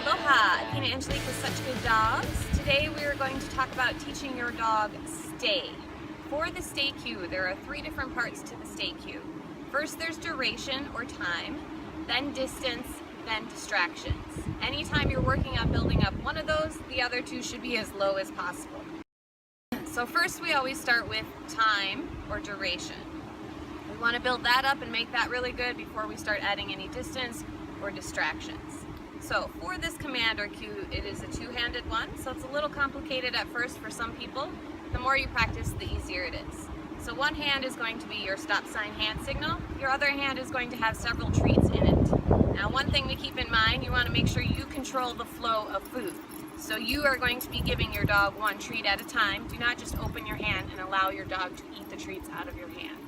Aloha, Pina Angelique with Such Good Dogs. Today we are going to talk about teaching your dog stay. For the stay cue, there are 3 different parts to the stay cue. First there's duration or time, then distance, then distractions. Anytime you're working on building up one of those, the other 2 should be as low as possible. So first we always start with time or duration. We want to build that up and make that really good before we start adding any distance or distractions. So for this command or cue, it is a 2-handed one, so it's a little complicated at first for some people. The more you practice, the easier it is. So one hand is going to be your stop sign hand signal. Your other hand is going to have several treats in it. Now one thing to keep in mind, you want to make sure you control the flow of food. So you are going to be giving your dog 1 treat at a time. Do not just open your hand and allow your dog to eat the treats out of your hand.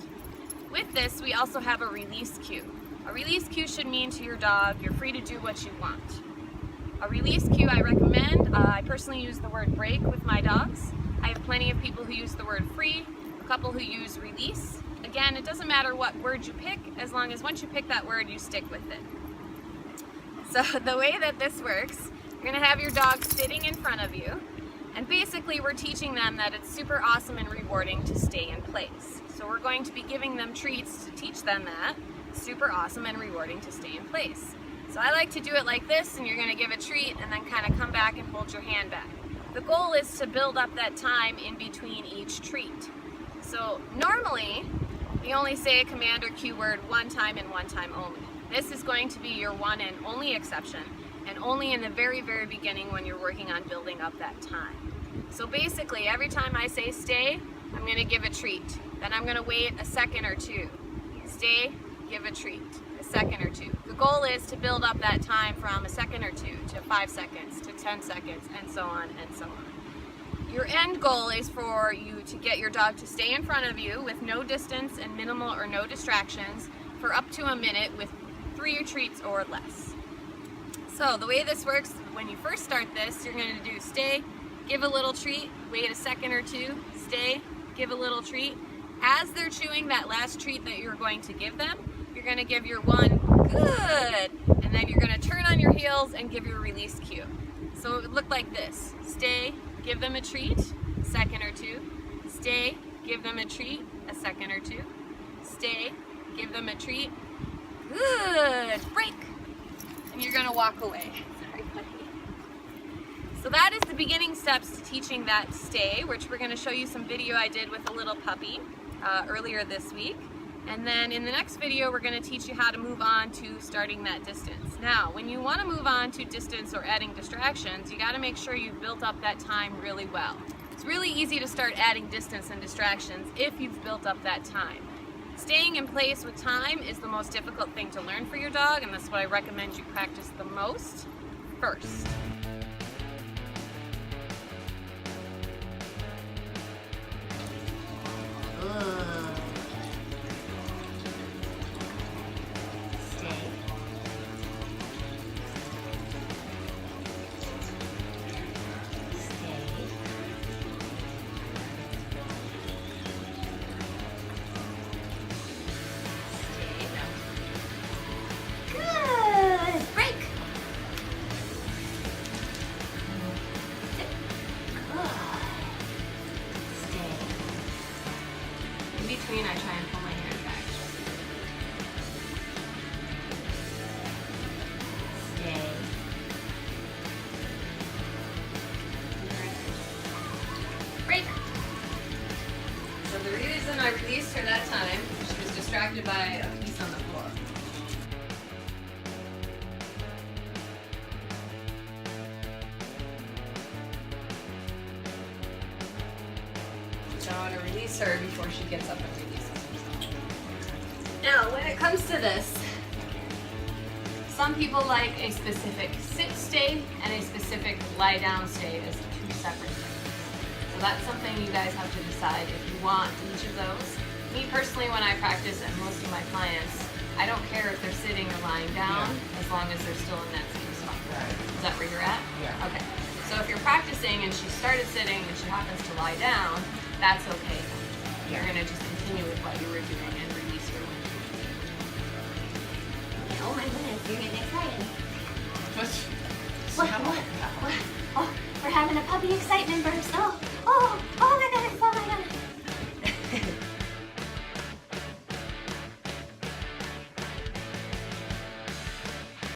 With this, we also have a release cue. A release cue should mean to your dog, you're free to do what you want. A release cue I recommend, I personally use the word break with my dogs. I have plenty of people who use the word free, a couple who use release. Again, it doesn't matter what word you pick, as long as once you pick that word, you stick with it. So the way that this works, you're gonna have your dog sitting in front of you, and basically we're teaching them that it's super awesome and rewarding to stay in place. So we're going to be giving them treats to teach them that. Super awesome and rewarding to stay in place. So I like to do it like this, and you're going to give a treat and then kind of come back and hold your hand back. The goal is to build up that time in between each treat. So normally we only say a command or cue word 1 time and 1 time only. This is going to be your one and only exception, and only in the very beginning when you're working on building up that time. So basically every time I say stay, I'm going to give a treat. Then I'm going to wait a second or 2. Stay, give a treat, a second or 2. The goal is to build up that time from a second or 2 to 5 seconds to 10 seconds and so on and so on. Your end goal is for you to get your dog to stay in front of you with no distance and minimal or no distractions for up to a minute with 3 treats or less. So the way this works, when you first start this, you're going to do stay, give a little treat, wait a second or 2, stay, give a little treat. As they're chewing that last treat that you're going to give them, you're going to give your 1, good, and then you're going to turn on your heels and give your release cue. So it would look like this. Stay, give them a treat, a second or 2. Stay, give them a treat, a second or 2. Stay, give them a treat, good, break, and you're going to walk away. Sorry, buddy. So that is the beginning steps to teaching that stay, which we're going to show you some video I did with a little puppy earlier this week. And then in the next video, we're going to teach you how to move on to starting that distance. Now, when you want to move on to distance or adding distractions, you got to make sure you've built up that time really well. It's really easy to start adding distance and distractions if you've built up that time. Staying in place with time is the most difficult thing to learn for your dog, and that's what I recommend you practice the most first. In between, I try and pull my hand back. Stay. Break. So the reason I released her that time, she was distracted by a piece on the floor. So I want to release her before she gets up and releases herself. Now, when it comes to this, some people like a specific sit stay and a specific lie down stay as 2 separate things. So that's something you guys have to decide if you want each of those. Me personally, when I practice and most of my clients, I don't care if they're sitting or lying down as long as they're still in that same spot. Is that where you're at? Yeah. Okay. So if you're practicing and she started sitting and she happens to lie down, that's okay. You're going to just continue with what you were doing and release her. Oh my goodness, you're getting excited. What? What? Oh, we're having a puppy excitement burst. Oh,